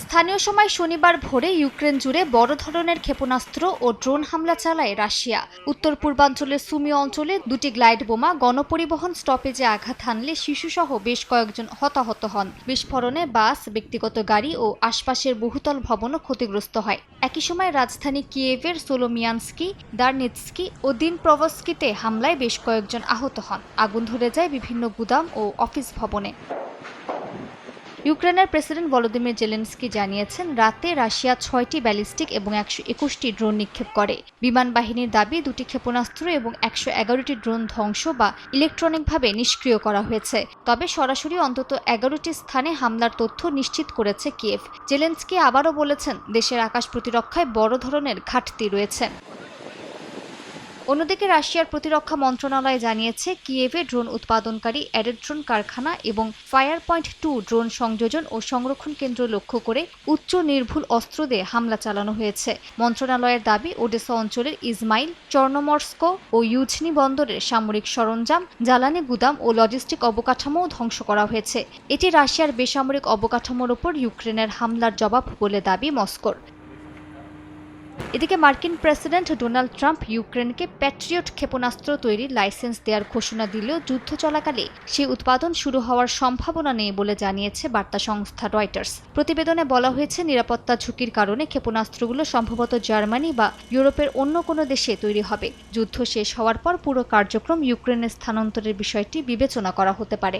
স্থানীয় সময় শনিবার ভোরে ইউক্রেন জুড়ে বড় ধরনের ক্ষেপণাস্ত্র ও ড্রোন হামলা চালায় রাশিয়া। উত্তর পূর্বাঞ্চলের সুমি অঞ্চলে দুটি গ্লাইড বোমা গণপরিবহন স্টপেজে আঘাত হানলে শিশুসহ বেশ কয়েকজন হতাহত হন। বিস্ফোরণে বাস, ব্যক্তিগত গাড়ি ও আশপাশের বহুতল ভবনও ক্ষতিগ্রস্ত হয়। একই সময় রাজধানী কিয়েভের সোলোমিয়ানস্কি, দারনিৎস্কি ও দিনপ্রভস্কিতে হামলায় বেশ কয়েকজন আহত হন। আগুন ধরে যায় বিভিন্ন গুদাম ও অফিস ভবনে। ইউক্রেনের প্রেসিডেন্ট ভলোদিমির জেলেনস্কি জানিয়েছেন, রাতে রাশিয়া ৬টি ব্যালিস্টিক এবং ১২১টি ড্রোন নিক্ষেপ করে। বিমান বাহিনীর দাবি, দুটি ক্ষেপণাস্ত্র এবং ১১১টি ড্রোন ধ্বংস বা ইলেকট্রনিকভাবে নিষ্ক্রিয় করা হয়েছে। তবে সরাসরি অন্তত ১১টি স্থানে হামলার তথ্য নিশ্চিত করেছে কিয়েভ। জেলেনস্কি আবারও বলেছেন, দেশের আকাশ প্রতিরক্ষায় বড় ধরনের ঘাটতি রয়েছে। অন্যদিকে রাশিয়ার প্রতিরক্ষা মন্ত্রণালয় জানিয়েছে, কিয়েভে ড্রোন উৎপাদনকারী অ্যারেড্রন কারখানা এবং ফায়ার পয়েন্ট 2 ড্রোন সংযোজন ও সংরক্ষণ কেন্দ্র লক্ষ্য করে উচ্চ নির্ভুল অস্ত্র দিয়ে হামলা চালানো হয়েছে। মন্ত্রণালয়ের দাবি, ওডেসা অঞ্চলের ইজমাইল, চর্নোমর্স্ক ও ইউঝনি বন্দরের সামরিক সরঞ্জাম, জ্বালানি গুদাম ও লজিস্টিক অবকাঠামোও ধ্বংস করা হয়েছে। এটি রাশিয়ার বেসামরিক অবকাঠামোর ওপর ইউক্রেনের হামলার জবাব বলে দাবি মস্কোর। এদিকে মার্কিন প্রেসিডেন্ট ডোনাল্ড ট্রাম্প ইউক্রেনকে প্যাট্রিয়ট ক্ষেপণাস্ত্র তৈরির লাইসেন্স দেওয়ার ঘোষণা দিলেও যুদ্ধ চলাকালে সেই উৎপাদন শুরু হওয়ার সম্ভাবনা নেই বলে জানিয়েছে বার্তা সংস্থা রয়টার্স। প্রতিবেদনে বলা হয়েছে, নিরাপত্তা ঝুঁকির কারণে ক্ষেপণাস্ত্রগুলো সম্ভবত জার্মানি বা ইউরোপের অন্য কোনো দেশে তৈরি হবে। যুদ্ধ শেষ হওয়ার পর পুরো কার্যক্রম ইউক্রেনে স্থানান্তরের বিষয়টি বিবেচনা করা হতে পারে।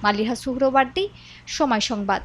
মালিহা সুহরওয়ার্দী, সময় সংবাদ।